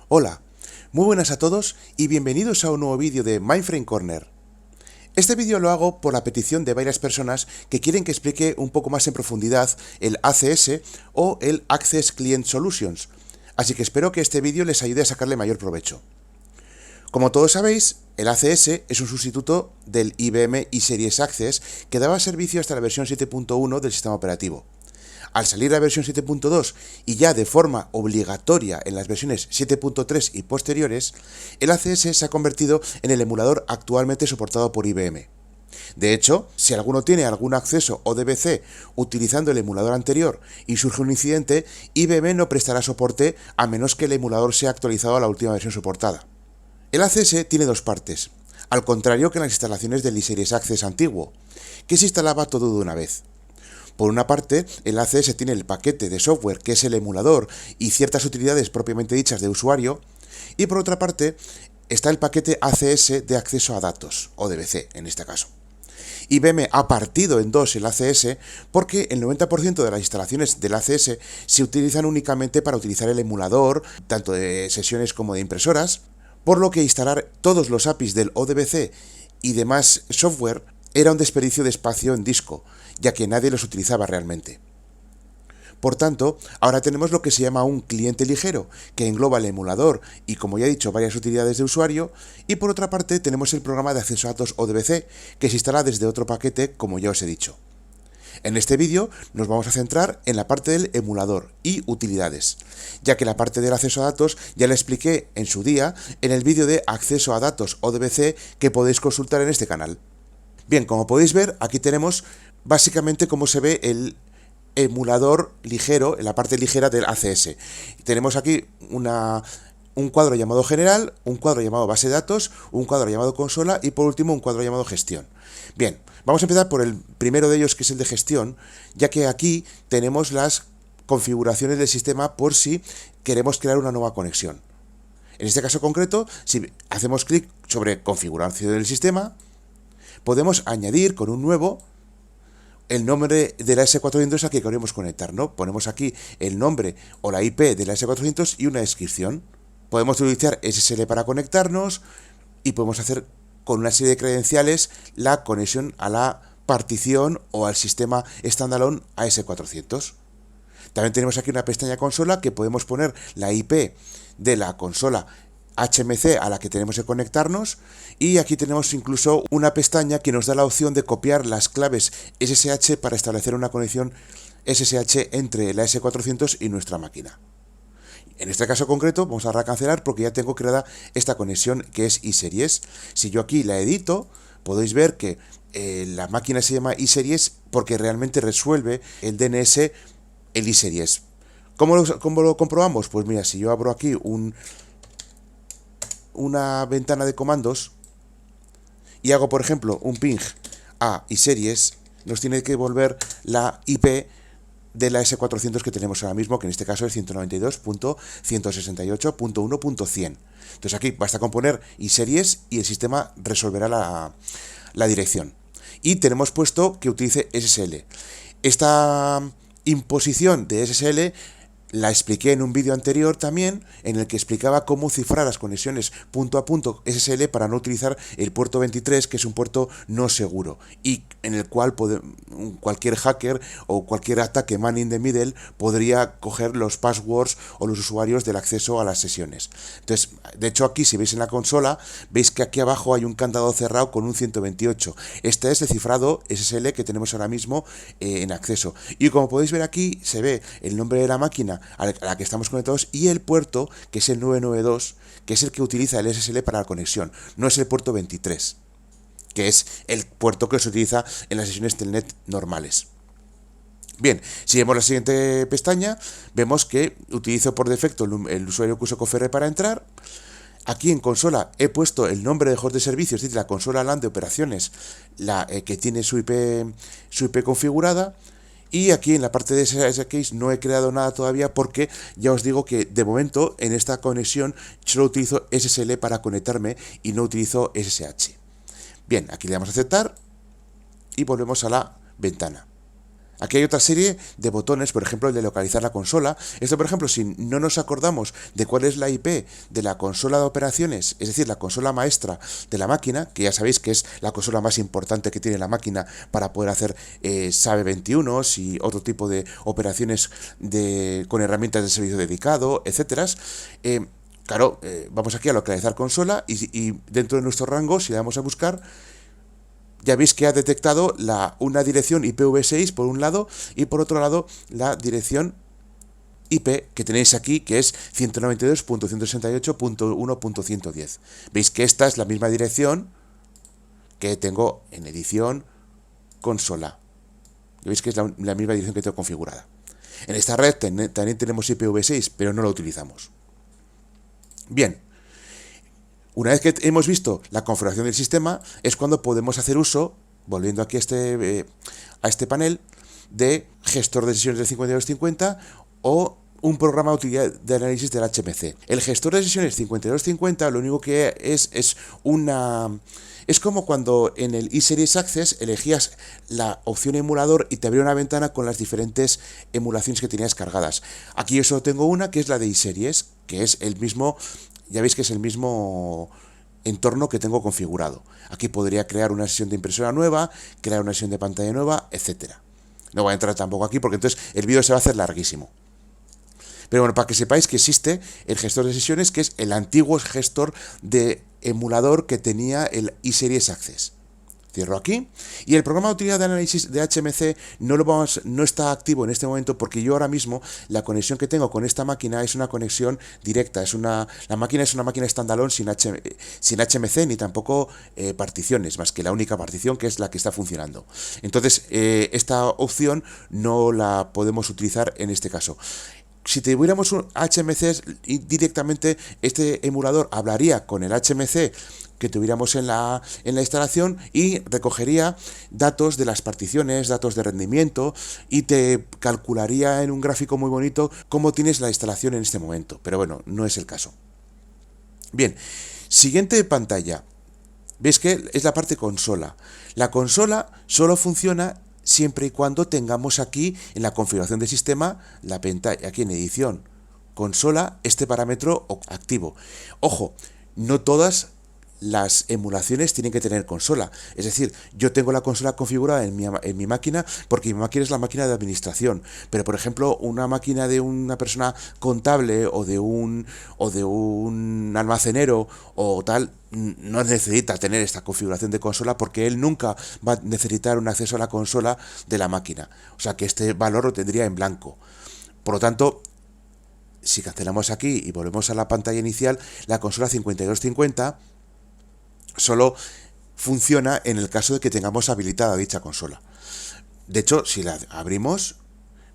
Hola, muy buenas a todos y bienvenidos a un nuevo vídeo de Mindframe Corner. Este vídeo lo hago por la petición de varias personas que quieren que explique un poco más en profundidad el ACS o el Access Client Solutions, así que espero que este vídeo les ayude a sacarle mayor provecho. Como todos sabéis, el ACS es un sustituto del IBM iSeries Access que daba servicio hasta la versión 7.1 del sistema operativo. Al salir la versión 7.2 y ya de forma obligatoria en las versiones 7.3 y posteriores, el ACS se ha convertido en el emulador actualmente soportado por IBM. De hecho, si alguno tiene algún acceso ODBC utilizando el emulador anterior y surge un incidente, IBM no prestará soporte a menos que el emulador sea actualizado a la última versión soportada. El ACS tiene dos partes, al contrario que en las instalaciones del iSeries Access antiguo, que se instalaba todo de una vez. Por una parte, el ACS tiene el paquete de software que es el emulador y ciertas utilidades propiamente dichas de usuario, y por otra parte está el paquete ACS de acceso a datos, o DBC en este caso. IBM ha partido en dos el ACS porque el 90% de las instalaciones del ACS se utilizan únicamente para utilizar el emulador, tanto de sesiones como de impresoras, por lo que instalar todos los APIs del ODBC y demás software era un desperdicio de espacio en disco, ya que nadie los utilizaba realmente. Por tanto, ahora tenemos lo que se llama un cliente ligero, que engloba el emulador y, como ya he dicho, varias utilidades de usuario, y por otra parte tenemos el programa de acceso a datos ODBC, que se instala desde otro paquete, como ya os he dicho. En este vídeo nos vamos a centrar en la parte del emulador y utilidades, ya que la parte del acceso a datos ya la expliqué en su día en el vídeo de acceso a datos ODBC que podéis consultar en este canal. Bien, como podéis ver, aquí tenemos básicamente cómo se ve el emulador ligero, en la parte ligera del ACS. Tenemos aquí un cuadro llamado general, un cuadro llamado base de datos, un cuadro llamado consola y por último un cuadro llamado gestión. Bien, vamos a empezar por el primero de ellos, que es el de gestión, ya que aquí tenemos las configuraciones del sistema por si queremos crear una nueva conexión. En este caso concreto, si hacemos clic sobre configuración del sistema, podemos añadir con un nuevo el nombre de la S400 a que queremos conectar, ¿no? Ponemos aquí el nombre o la IP de la S400 y una descripción. Podemos utilizar SSL para conectarnos y podemos hacer con una serie de credenciales la conexión a la partición o al sistema standalone AS400. También tenemos aquí una pestaña consola que podemos poner la IP de la consola HMC a la que tenemos que conectarnos, y aquí tenemos incluso una pestaña que nos da la opción de copiar las claves SSH para establecer una conexión SSH entre la S400 y nuestra máquina. En este caso concreto vamos a darle a cancelar porque ya tengo creada esta conexión que es iSeries. Si yo aquí la edito, podéis ver que la máquina se llama iSeries porque realmente resuelve el DNS el iSeries. ¿Cómo lo comprobamos? Pues mira, si yo abro aquí una ventana de comandos y hago, por ejemplo, un ping a iSeries, nos tiene que devolver la IP de la S400 que tenemos ahora mismo, que en este caso es 192.168.1.100. Entonces aquí basta con poner iSeries y el sistema resolverá la dirección. Y tenemos puesto que utilice SSL. Esta imposición de SSL la expliqué en un vídeo anterior también, en el que explicaba cómo cifrar las conexiones punto a punto SSL para no utilizar el puerto 23, que es un puerto no seguro, y en el cual cualquier hacker o cualquier ataque man in the middle podría coger los passwords o los usuarios del acceso a las sesiones. Entonces, de hecho aquí, si veis en la consola, veis que aquí abajo hay un candado cerrado con un 128. Este es el cifrado SSL que tenemos ahora mismo en acceso. Y como podéis ver aquí, se ve el nombre de la máquina a la que estamos conectados y el puerto, que es el 992, que es el que utiliza el SSL para la conexión, no es el puerto 23, que es el puerto que se utiliza en las sesiones Telnet normales. Bien, si vemos la siguiente pestaña, vemos que utilizo por defecto el usuario que uso Cofr para entrar. Aquí en consola he puesto el nombre de host de servicio, es decir, la consola LAN de operaciones, que tiene su IP configurada. Y aquí en la parte de ese case no he creado nada todavía porque ya os digo que de momento en esta conexión solo utilizo SSL para conectarme y no utilizo SSH. Bien, aquí le damos a aceptar y volvemos a la ventana. Aquí hay otra serie de botones, por ejemplo, el de localizar la consola. Esto, por ejemplo, si no nos acordamos de cuál es la IP de la consola de operaciones, es decir, la consola maestra de la máquina, que ya sabéis que es la consola más importante que tiene la máquina para poder hacer SAE 21 y otro tipo de operaciones con herramientas de servicio dedicado, etcétera. Claro, vamos aquí a localizar consola y dentro de nuestro rango, si le damos a buscar, ya veis que ha detectado una dirección IPv6 por un lado y por otro lado la dirección IP que tenéis aquí, que es 192.168.1.110. Veis que esta es la misma dirección que tengo en edición consola. Ya veis que es la misma dirección que tengo configurada. En esta red también tenemos IPv6, pero no lo utilizamos. Bien. Una vez que hemos visto la configuración del sistema, es cuando podemos hacer uso, volviendo aquí a este panel, de gestor de sesiones del 5250 o un programa de utilidad de análisis del HMC. El gestor de sesiones 5250 lo único que es como cuando en el eSeries Access elegías la opción emulador y te abría una ventana con las diferentes emulaciones que tenías cargadas. Aquí yo solo tengo una, que es la de eSeries, que es el mismo. Ya veis que es el mismo entorno que tengo configurado. Aquí podría crear una sesión de impresora nueva, crear una sesión de pantalla nueva, etcétera. No voy a entrar tampoco aquí porque entonces el vídeo se va a hacer larguísimo. Pero bueno, para que sepáis que existe el gestor de sesiones, que es el antiguo gestor de emulador que tenía el eSeries Access. Cierro aquí. Y el programa de utilidad de análisis de HMC no está activo en este momento porque yo ahora mismo la conexión que tengo con esta máquina es una conexión directa. La máquina es una máquina standalone sin HMC ni tampoco particiones, más que la única partición que es la que está funcionando. Entonces, esta opción no la podemos utilizar en este caso. Si tuviéramos un HMC directamente, este emulador hablaría con el HMC que tuviéramos en la instalación y recogería datos de las particiones, datos de rendimiento y te calcularía en un gráfico muy bonito cómo tienes la instalación en este momento. Pero bueno, no es el caso. Bien, siguiente pantalla. ¿Veis que es la parte consola? La consola solo funciona siempre y cuando tengamos aquí en la configuración del sistema la pantalla, aquí en edición consola, este parámetro activo. Ojo, no todas las emulaciones tienen que tener consola. Es decir, yo tengo la consola configurada en mi máquina porque mi máquina es la máquina de administración. Pero, por ejemplo, una máquina de una persona contable o de un almacenero o tal, no necesita tener esta configuración de consola porque él nunca va a necesitar un acceso a la consola de la máquina. O sea que este valor lo tendría en blanco. Por lo tanto, si cancelamos aquí y volvemos a la pantalla inicial, la consola 5250 solo funciona en el caso de que tengamos habilitada dicha consola. De hecho, si la abrimos,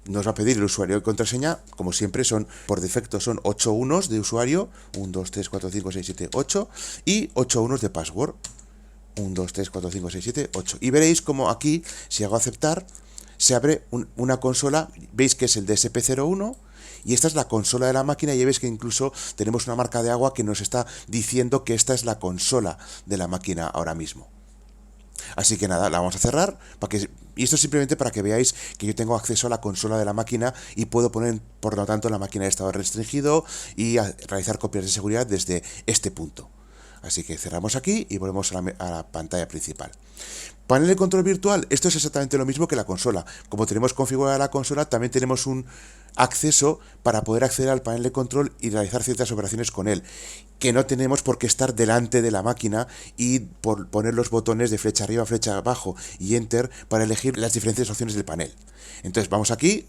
nos va a pedir el usuario y contraseña, como siempre, por defecto son 8 unos de usuario, 1, 2, 3, 4, 5, 6, 7, 8, y 8 unos de password, 1, 2, 3, 4, 5, 6, 7, 8. Y veréis como aquí, si hago aceptar, se abre una consola, veis que es el DSP01, y esta es la consola de la máquina, y ya veis que incluso tenemos una marca de agua que nos está diciendo que esta es la consola de la máquina ahora mismo. Así que nada, la vamos a cerrar, y esto es simplemente para que veáis que yo tengo acceso a la consola de la máquina y puedo poner, por lo tanto, la máquina de estado restringido y realizar copias de seguridad desde este punto. Así que cerramos aquí y volvemos a la pantalla principal. Panel de control virtual, esto es exactamente lo mismo que la consola. Como tenemos configurada la consola, también tenemos un acceso para poder acceder al panel de control y realizar ciertas operaciones con él, que no tenemos por qué estar delante de la máquina y poner los botones de flecha arriba, flecha abajo y enter para elegir las diferentes opciones del panel. Entonces vamos aquí,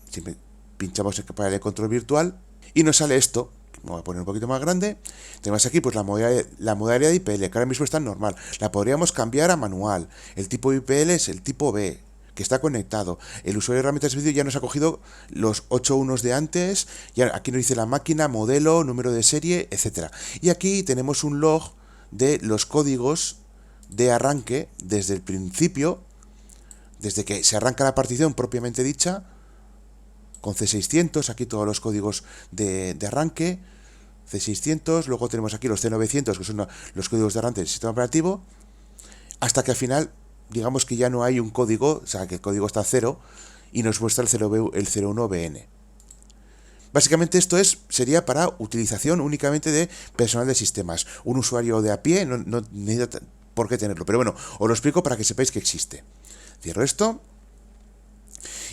pinchamos el panel de control virtual y nos sale esto. Me voy a poner un poquito más grande. Tenemos aquí pues la modalidad de IPL, que ahora mismo está en normal. La podríamos cambiar a manual. El tipo de IPL es el tipo B, que está conectado. El usuario de herramientas de servicio ya nos ha cogido los 8 unos de antes. Ya aquí nos dice la máquina, modelo, número de serie, etcétera. Y aquí tenemos un log de los códigos de arranque desde el principio, desde que se arranca la partición propiamente dicha, con C600, aquí todos los códigos de arranque, C600, luego tenemos aquí los C900, que son los códigos de arranque del sistema operativo, hasta que al final, digamos que ya no hay un código, o sea, que el código está a 0, y nos muestra el 01BN. Básicamente esto sería para utilización únicamente de personal de sistemas. Un usuario de a pie no necesita por qué tenerlo. Pero bueno, os lo explico para que sepáis que existe. Cierro esto.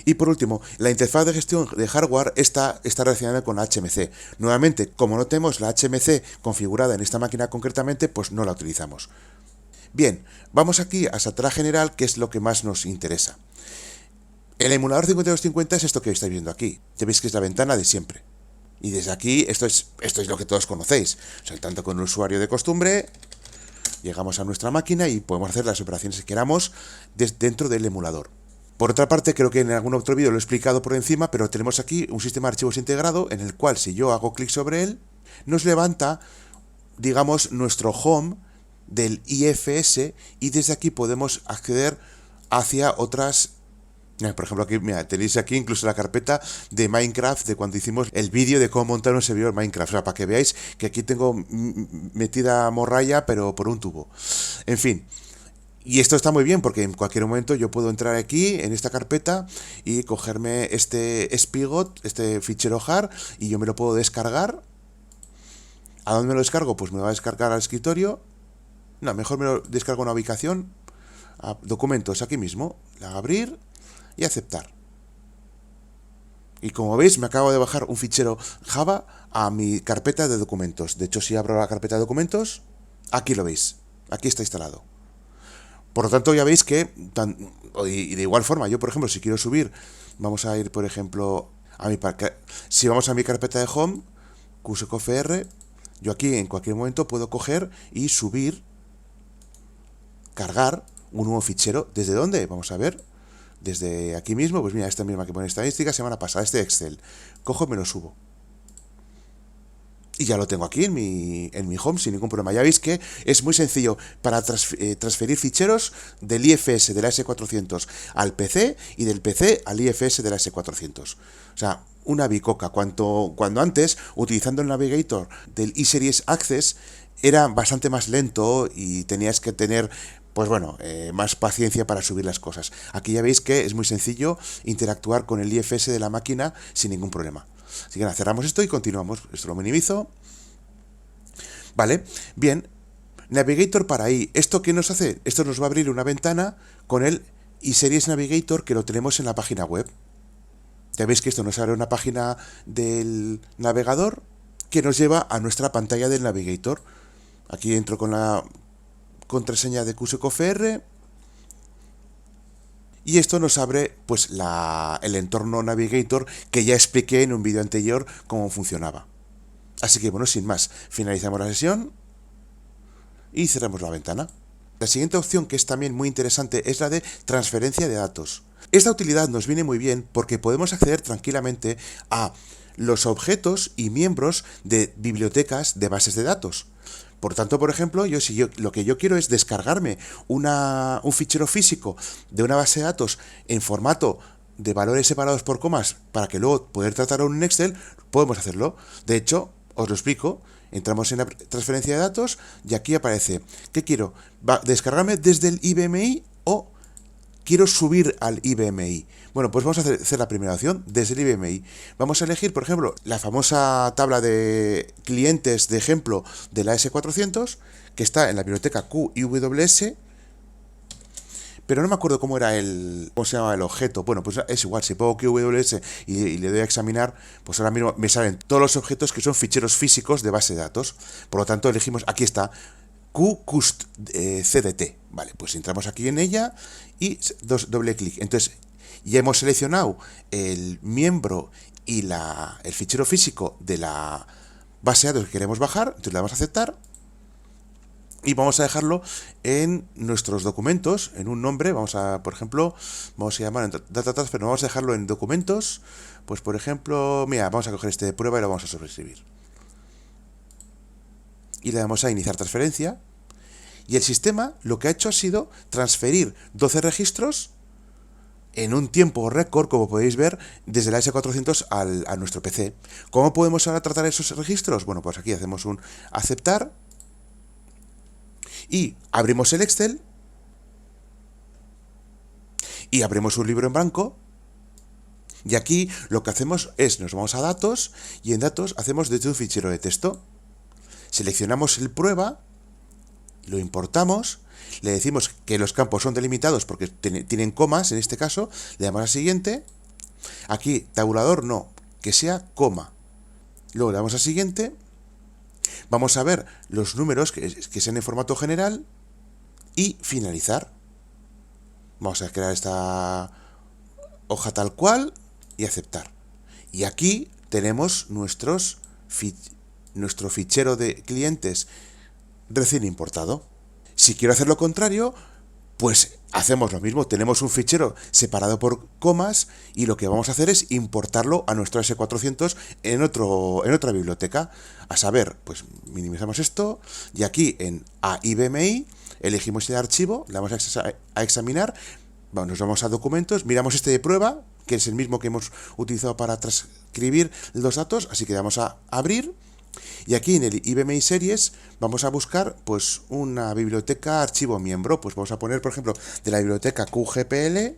Y por último, la interfaz de gestión de hardware está relacionada con la HMC. Nuevamente, como no tenemos la HMC configurada en esta máquina concretamente, pues no la utilizamos. Bien, vamos aquí a saltar a general, que es lo que más nos interesa. El emulador 5250 es esto que estáis viendo aquí. Ya veis que es la ventana de siempre. Y desde aquí, esto es lo que todos conocéis. Saltando con un usuario de costumbre, llegamos a nuestra máquina y podemos hacer las operaciones que queramos dentro del emulador. Por otra parte, creo que en algún otro vídeo lo he explicado por encima, pero tenemos aquí un sistema de archivos integrado en el cual, si yo hago clic sobre él, nos levanta, digamos, nuestro home del IFS, y desde aquí podemos acceder hacia otras. Por ejemplo, aquí, mira, tenéis aquí incluso la carpeta de Minecraft de cuando hicimos el vídeo de cómo montar un servidor Minecraft. O sea, para que veáis que aquí tengo metida morralla, pero por un tubo. En fin. Y esto está muy bien porque en cualquier momento yo puedo entrar aquí en esta carpeta y cogerme este Spigot, este fichero jar, y yo me lo puedo descargar. ¿A dónde me lo descargo? Pues me lo va a descargar al escritorio. No, mejor me lo descargo a una ubicación. A documentos, aquí mismo. Le hago abrir y aceptar. Y como veis, me acabo de bajar un fichero Java a mi carpeta de documentos. De hecho, si abro la carpeta de documentos, aquí lo veis. Aquí está instalado. Por lo tanto, ya veis que, y de igual forma, yo, por ejemplo, si quiero subir, vamos a ir, por ejemplo, si vamos a mi carpeta de home, QSCOFR, yo aquí en cualquier momento puedo coger y subir, cargar un nuevo fichero. ¿Desde dónde? Vamos a ver. Desde aquí mismo, pues mira, esta misma que pone estadísticas, semana pasada, este Excel. Cojo y me lo subo. Y ya lo tengo aquí en mi home sin ningún problema. Ya veis que es muy sencillo para transferir ficheros del IFS de la S400 al PC y del PC al IFS de la S400. O sea, una bicoca. Cuando antes, utilizando el Navigator del eSeries Access, era bastante más lento y tenías que tener, pues bueno, más paciencia para subir las cosas. Aquí ya veis que es muy sencillo interactuar con el IFS de la máquina sin ningún problema. Así que nada, cerramos esto y continuamos. Esto lo minimizo. Vale, bien. Navigator para ahí. ¿Esto qué nos hace? Esto nos va a abrir una ventana con el eSeries Navigator que lo tenemos en la página web. Ya veis que esto nos abre una página del navegador que nos lleva a nuestra pantalla del Navigator. Aquí entro con la contraseña de QSCOFR y esto nos abre pues el entorno Navigator que ya expliqué en un vídeo anterior cómo funcionaba. Así que bueno, sin más, finalizamos la sesión y cerramos la ventana. La siguiente opción, que es también muy interesante, es la de transferencia de datos. Esta utilidad nos viene muy bien porque podemos acceder tranquilamente a los objetos y miembros de bibliotecas de bases de datos. Por tanto, por ejemplo, lo que yo quiero es descargarme un fichero físico de una base de datos en formato de valores separados por comas para que luego poder tratarlo en un Excel, podemos hacerlo. De hecho, os lo explico. Entramos en la transferencia de datos y aquí aparece, ¿qué quiero? ¿Descargarme desde el IBMI o quiero subir al IBMI? Bueno, pues vamos a hacer la primera opción, desde el IBMI. Vamos a elegir, por ejemplo, la famosa tabla de clientes de ejemplo de la S400, que está en la biblioteca QIWS, pero no me acuerdo cómo se llama el objeto. Bueno, pues es igual, si pongo QWS y le doy a examinar, pues ahora mismo me salen todos los objetos que son ficheros físicos de base de datos. Por lo tanto, elegimos, aquí está, QCust CDT. Vale, pues entramos aquí en ella y doble clic. Entonces, ya hemos seleccionado el miembro y el fichero físico de la base de datos que queremos bajar. Entonces le damos a aceptar. Y vamos a dejarlo en nuestros documentos, en un nombre. Por ejemplo, vamos a llamar data, pero vamos a dejarlo en documentos. Pues por ejemplo, mira, vamos a coger este de prueba y lo vamos a sobreescribir. Y le damos a iniciar transferencia. Y el sistema lo que ha hecho ha sido transferir 12 registros en un tiempo récord, como podéis ver, desde la S400 a nuestro PC. ¿Cómo podemos ahora tratar esos registros? Bueno, pues aquí hacemos un aceptar. Y abrimos el Excel y abrimos un libro en blanco Y aquí lo que hacemos es, nos vamos a datos y en datos hacemos desde un fichero de texto. Seleccionamos el prueba, lo importamos, le decimos que los campos son delimitados porque tienen comas en este caso, le damos a siguiente. Aquí tabulador no, que sea coma. Luego le damos a siguiente. Vamos a ver los números que sean en formato general y finalizar. Vamos a crear esta hoja tal cual y aceptar. Y aquí tenemos nuestro fichero de clientes recién importado. Si quiero hacer lo contrario, pues hacemos lo mismo. Tenemos un fichero separado por comas y lo que vamos a hacer es importarlo a nuestro S400 en otra biblioteca. A saber, pues minimizamos esto y aquí en AIBMI elegimos el archivo, le damos a examinar, nos vamos a documentos, miramos este de prueba, que es el mismo que hemos utilizado para transcribir los datos, así que le damos a abrir. Y aquí en el IBMI Series vamos a buscar pues una biblioteca archivo miembro. Pues vamos a poner, por ejemplo, de la biblioteca QGPL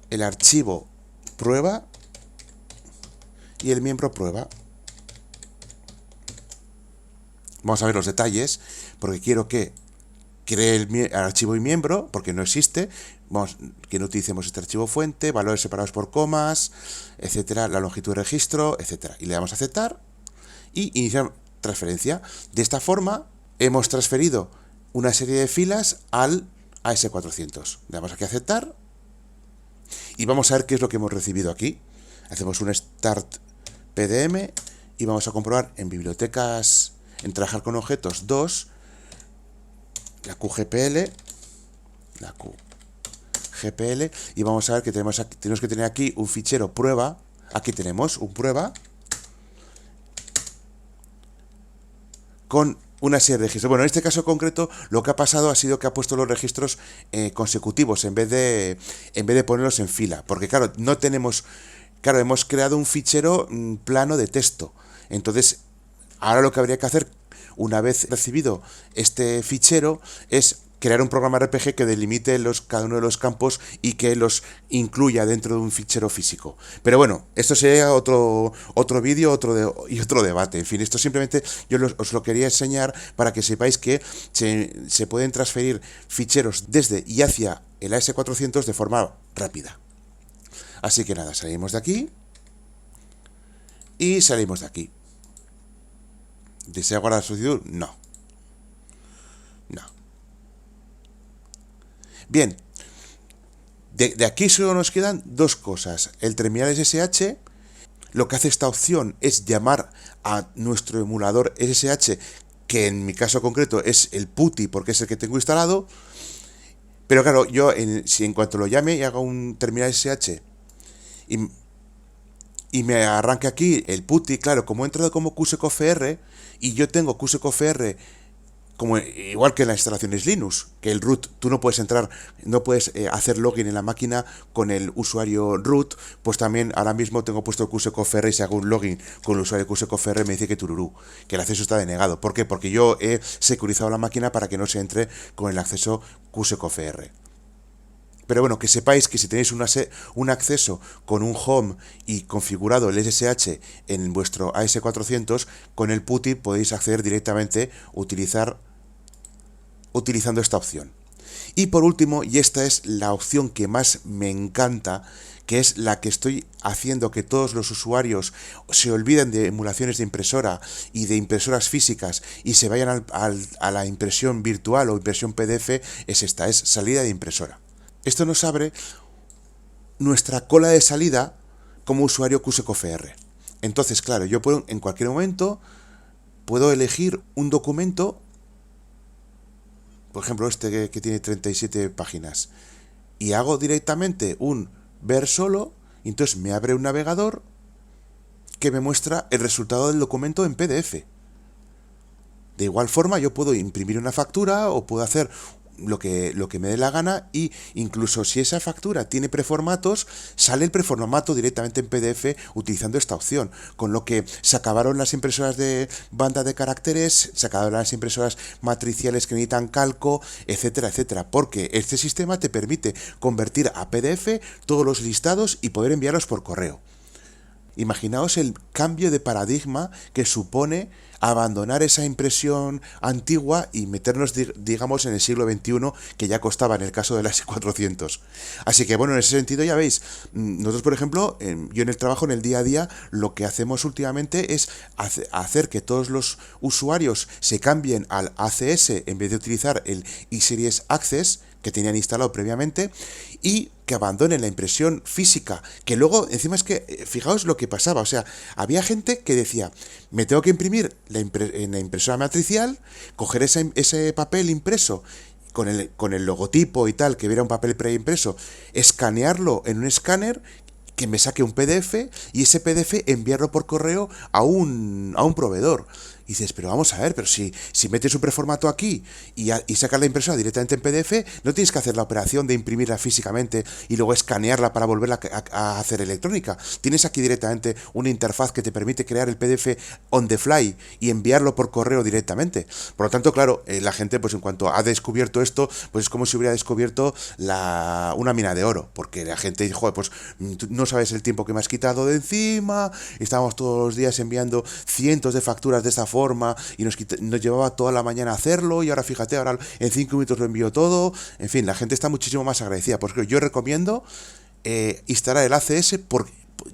el archivo prueba y el miembro prueba. Vamos a ver los detalles, porque quiero que cree el archivo y miembro, porque no existe. Vamos, que no utilicemos este archivo fuente, valores separados por comas, etcétera, la longitud de registro, etcétera. Y le damos a aceptar y iniciar transferencia. De esta forma hemos transferido una serie de filas al AS400. Le damos aquí a aceptar y vamos a ver qué es lo que hemos recibido aquí. Hacemos un Start PDM y vamos a comprobar en bibliotecas, en trabajar con objetos 2, la QGPL, y vamos a ver que tenemos que tener aquí un fichero prueba. Aquí tenemos un prueba con una serie de registros. Bueno, en este caso concreto lo que ha pasado ha sido que ha puesto los registros consecutivos en vez de ponerlos en fila, porque claro, hemos creado un fichero plano de texto. Entonces, ahora lo que habría que hacer, una vez recibido este fichero, es crear un programa RPG que delimite cada uno de los campos y que los incluya dentro de un fichero físico. Pero bueno, esto sería otro vídeo y otro debate. En fin, esto simplemente yo os lo quería enseñar para que sepáis que se pueden transferir ficheros desde y hacia el AS400 de forma rápida. Así que nada, salimos de aquí y salimos de aquí. ¿Desea guardar solicitud? No. No. Bien, de aquí solo nos quedan dos cosas. El terminal SSH, lo que hace esta opción es llamar a nuestro emulador SSH, que en mi caso concreto es el PuTTY porque es el que tengo instalado. Pero claro, yo si en cuanto lo llame y haga un terminal SSH y me arranque aquí el PuTTY, claro, como he entrado como QSCOFR y yo tengo QSCOFR igual que en las instalaciones Linux, que el root, tú no puedes entrar, no puedes hacer login en la máquina con el usuario root, pues también ahora mismo tengo puesto QSCOFR y si hago un login con el usuario QSCOFR me dice que tururú, que el acceso está denegado. ¿Por qué? Porque yo he securizado la máquina para que no se entre con el acceso QSCOFR. Pero bueno, que sepáis que si tenéis un acceso con un home y configurado el SSH en vuestro AS400, con el PuTTY podéis acceder directamente utilizando esta opción. Y por último, y esta es la opción que más me encanta, que es la que estoy haciendo que todos los usuarios se olviden de emulaciones de impresora y de impresoras físicas y se vayan a la impresión virtual o impresión PDF, es esta, es salida de impresora. Esto nos abre nuestra cola de salida como usuario QSCOFR. Entonces, claro, yo puedo en cualquier momento elegir un documento, por ejemplo este que tiene 37 páginas, y hago directamente un ver solo, y entonces me abre un navegador que me muestra el resultado del documento en PDF. De igual forma yo puedo imprimir una factura o puedo hacer lo que me dé la gana, y incluso si esa factura tiene preformatos, sale el preformato directamente en PDF utilizando esta opción, con lo que se acabaron las impresoras de banda de caracteres, se acabaron las impresoras matriciales que necesitan calco, etcétera, etcétera, porque este sistema te permite convertir a PDF todos los listados y poder enviarlos por correo. Imaginaos el cambio de paradigma que supone abandonar esa impresión antigua y meternos, digamos, en el siglo XXI, que ya costaba en el caso de la S400. Así que, bueno, en ese sentido ya veis, nosotros, por ejemplo, yo en el trabajo, en el día a día, lo que hacemos últimamente es hacer que todos los usuarios se cambien al ACS en vez de utilizar el eSeries Access que tenían instalado previamente, y que abandonen la impresión física, que luego, encima es que, fijaos lo que pasaba, o sea, había gente que decía, me tengo que imprimir en la impresora matricial, coger ese papel impreso con el logotipo y tal, que viera un papel preimpreso, escanearlo en un escáner, que me saque un PDF, y ese PDF enviarlo por correo a un proveedor. Y dices, pero vamos a ver, pero si metes un preformato aquí y sacas la impresora directamente en PDF, no tienes que hacer la operación de imprimirla físicamente y luego escanearla para volverla a hacer electrónica. Tienes aquí directamente una interfaz que te permite crear el PDF on the fly y enviarlo por correo directamente. Por lo tanto, claro, la gente, pues en cuanto ha descubierto esto, pues es como si hubiera descubierto una mina de oro, porque la gente dice, joder, pues no sabes el tiempo que me has quitado de encima, estábamos todos los días enviando cientos de facturas de esta forma, y nos llevaba toda la mañana hacerlo, y ahora fíjate, ahora en 5 minutos lo envío todo. En fin, la gente está muchísimo más agradecida, porque yo recomiendo instalar el ACS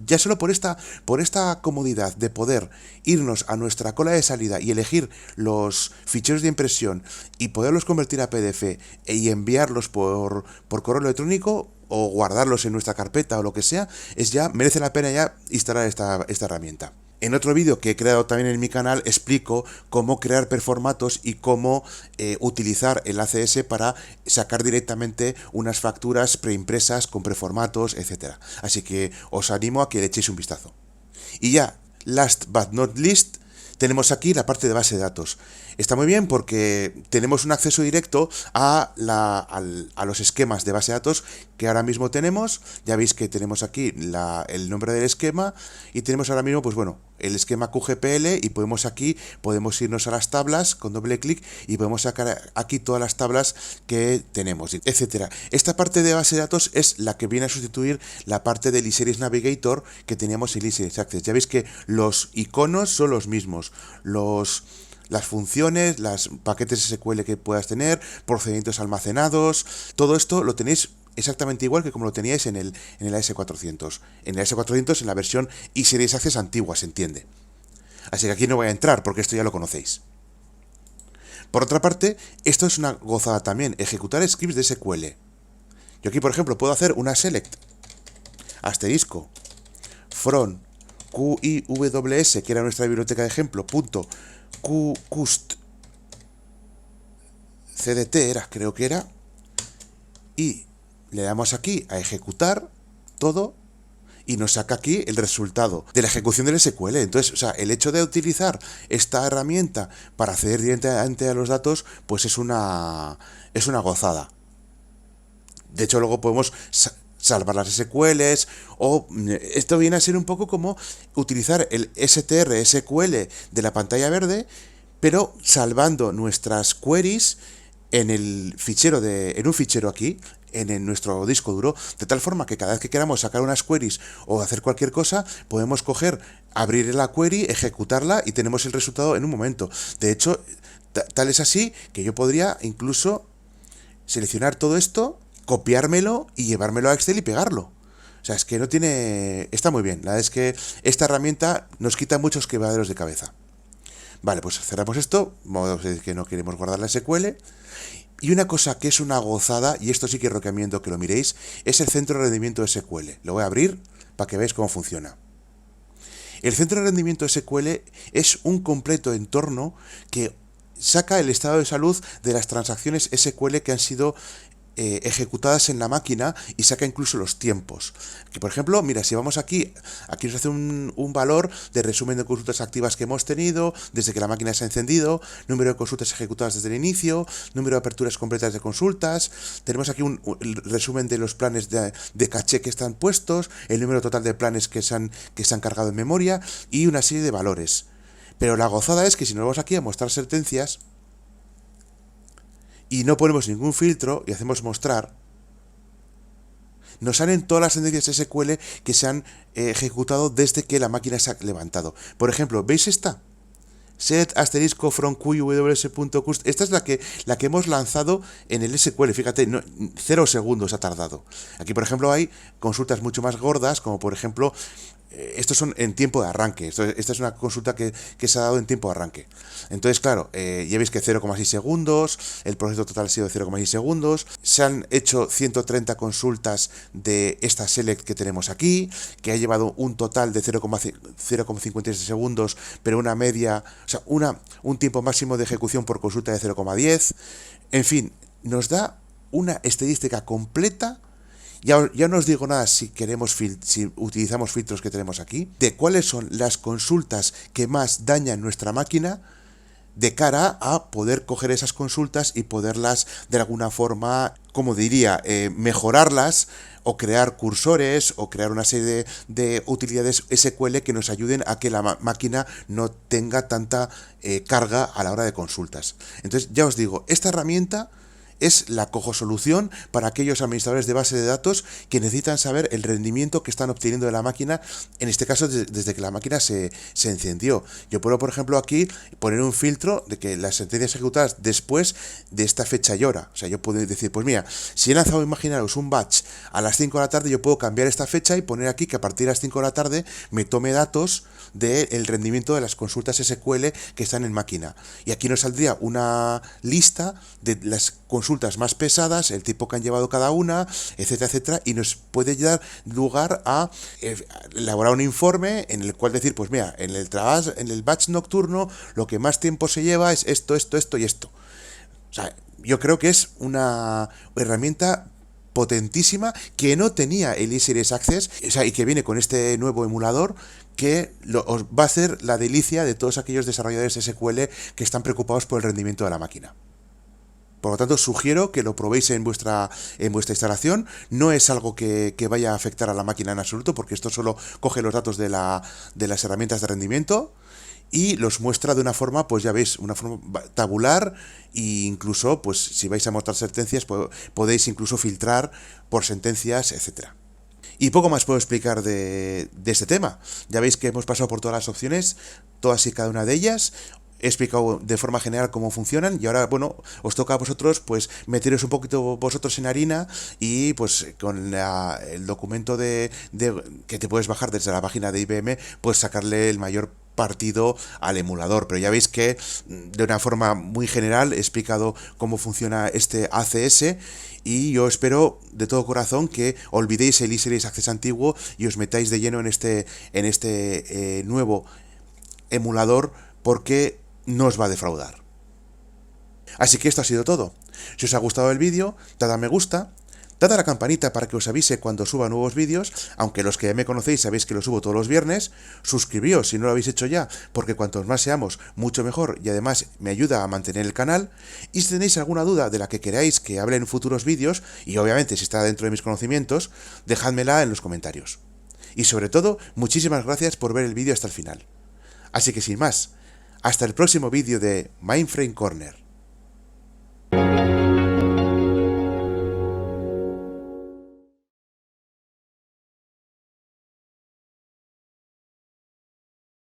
ya solo por esta comodidad de poder irnos a nuestra cola de salida y elegir los ficheros de impresión y poderlos convertir a PDF y enviarlos por correo electrónico o guardarlos en nuestra carpeta o lo que sea, merece la pena ya instalar esta herramienta. En otro vídeo que he creado también en mi canal explico cómo crear performatos y cómo utilizar el ACS para sacar directamente unas facturas preimpresas con preformatos, etc. Así que os animo a que le echéis un vistazo. Y ya, last but not least, tenemos aquí la parte de base de datos. Está muy bien porque tenemos un acceso directo a los esquemas de base de datos que ahora mismo tenemos. Ya veis que tenemos aquí el nombre del esquema y tenemos ahora mismo, pues bueno, el esquema QGPL, y podemos irnos a las tablas con doble clic y podemos sacar aquí todas las tablas que tenemos, etcétera. Esta parte de base de datos es la que viene a sustituir la parte del eSeries Navigator que teníamos en eSeries Access. Ya veis que los iconos son los mismos, las funciones, los paquetes SQL que puedas tener, procedimientos almacenados, todo esto lo tenéis exactamente igual que como lo teníais en el AS400. En el AS400, en la versión eSeries Access antigua, se entiende. Así que aquí no voy a entrar porque esto ya lo conocéis. Por otra parte, esto es una gozada también, ejecutar scripts de SQL. Yo aquí, por ejemplo, puedo hacer una select asterisco from QIWS, que era nuestra biblioteca de ejemplo, punto qcust cdt creo que era, y le damos aquí a ejecutar todo y nos saca aquí el resultado de la ejecución del SQL. Entonces, o sea, el hecho de utilizar esta herramienta para acceder directamente a los datos, pues es una gozada. De hecho, luego podemos salvar las SQLs, o esto viene a ser un poco como utilizar el str SQL de la pantalla verde, pero salvando nuestras queries en un fichero aquí, en nuestro disco duro, de tal forma que cada vez que queramos sacar unas queries o hacer cualquier cosa, podemos abrir la query, ejecutarla y tenemos el resultado en un momento. De hecho, tal es así que yo podría incluso seleccionar todo esto, copiármelo y llevármelo a Excel y pegarlo. O sea, es que está muy bien. La verdad es que esta herramienta nos quita muchos quebraderos de cabeza. Vale, pues cerramos esto, vamos a decir que no queremos guardar la SQL. Y una cosa que es una gozada, y esto sí que recomiendo que lo miréis, es el centro de rendimiento SQL. Lo voy a abrir para que veáis cómo funciona. El centro de rendimiento SQL es un completo entorno que saca el estado de salud de las transacciones SQL que han sido ejecutadas en la máquina y saca incluso los tiempos. Que por ejemplo, mira, si vamos aquí nos hace un valor de resumen de consultas activas que hemos tenido desde que la máquina se ha encendido, número de consultas ejecutadas desde el inicio, número de aperturas completas de consultas, tenemos aquí el resumen de los planes de caché que están puestos, el número total de planes que se han cargado en memoria y una serie de valores. Pero la gozada es que si nos vamos aquí a mostrar sentencias y no ponemos ningún filtro y hacemos mostrar, nos salen todas las sentencias SQL que se han ejecutado desde que la máquina se ha levantado. Por ejemplo, ¿veis esta? Set asterisco from qws.cust. Esta es la que hemos lanzado en el SQL. Fíjate, 0 segundos ha tardado. Aquí, por ejemplo, hay consultas mucho más gordas, como por ejemplo, estos son en tiempo de arranque. Esta es una consulta que se ha dado en tiempo de arranque. Entonces, claro, ya veis que 0,6 segundos, el proceso total ha sido 0,6 segundos, se han hecho 130 consultas de esta select que tenemos aquí, que ha llevado un total de 0,53 segundos, pero una media, o sea, un tiempo máximo de ejecución por consulta de 0,10. En fin, nos da una estadística completa. Ya no os digo nada si utilizamos filtros que tenemos aquí, de cuáles son las consultas que más dañan nuestra máquina, de cara a poder coger esas consultas y poderlas de alguna forma, como diría, mejorarlas, o crear cursores, o crear una serie de utilidades SQL que nos ayuden a que la máquina no tenga tanta carga a la hora de consultas. Entonces, ya os digo, esta herramienta es la cojo solución para aquellos administradores de base de datos que necesitan saber el rendimiento que están obteniendo de la máquina, en este caso desde que la máquina se encendió. Yo puedo, por ejemplo, aquí poner un filtro de que las sentencias ejecutadas después de esta fecha y hora. O sea, yo puedo decir, pues mira, si he lanzado, imaginaros, un batch a las 5 de la tarde, yo puedo cambiar esta fecha y poner aquí que a partir de las 5 de la tarde me tome datos del rendimiento de las consultas SQL que están en máquina. Y aquí nos saldría una lista de las consultas más pesadas, el tiempo que han llevado cada una, etcétera, etcétera, y nos puede dar lugar a elaborar un informe en el cual decir, pues mira, en el batch nocturno lo que más tiempo se lleva es esto, esto, esto y esto. O sea, yo creo que es una herramienta potentísima que no tenía el eSeries Access, o sea, y que viene con este nuevo emulador que os va a hacer la delicia de todos aquellos desarrolladores SQL que están preocupados por el rendimiento de la máquina. Por lo tanto, sugiero que lo probéis en vuestra instalación. No es algo que vaya a afectar a la máquina en absoluto, porque esto solo coge los datos de las herramientas de rendimiento y los muestra de una forma, pues ya veis, una forma tabular, e incluso, pues si vais a mostrar sentencias, podéis incluso filtrar por sentencias, etcétera. Y poco más puedo explicar de este tema. Ya veis que hemos pasado por todas las opciones, todas y cada una de ellas. He explicado de forma general cómo funcionan y ahora, bueno, os toca a vosotros pues meteros un poquito vosotros en harina y pues con el documento que te puedes bajar desde la página de IBM, pues sacarle el mayor partido al emulador. Pero ya veis que de una forma muy general he explicado cómo funciona este ACS y yo espero de todo corazón que olvidéis el eSeries Access antiguo y os metáis de lleno en este nuevo emulador, porque no os va a defraudar. Así que esto ha sido todo. Si os ha gustado el vídeo, dad a me gusta, dad a la campanita para que os avise cuando suba nuevos vídeos, aunque los que ya me conocéis sabéis que los subo todos los viernes. Suscribíos si no lo habéis hecho ya, porque cuantos más seamos, mucho mejor, y además me ayuda a mantener el canal. Y si tenéis alguna duda de la que queráis que hable en futuros vídeos, y obviamente si está dentro de mis conocimientos, dejádmela en los comentarios. Y sobre todo, muchísimas gracias por ver el vídeo hasta el final. Así que sin más, hasta el próximo vídeo de Mainframe Corner.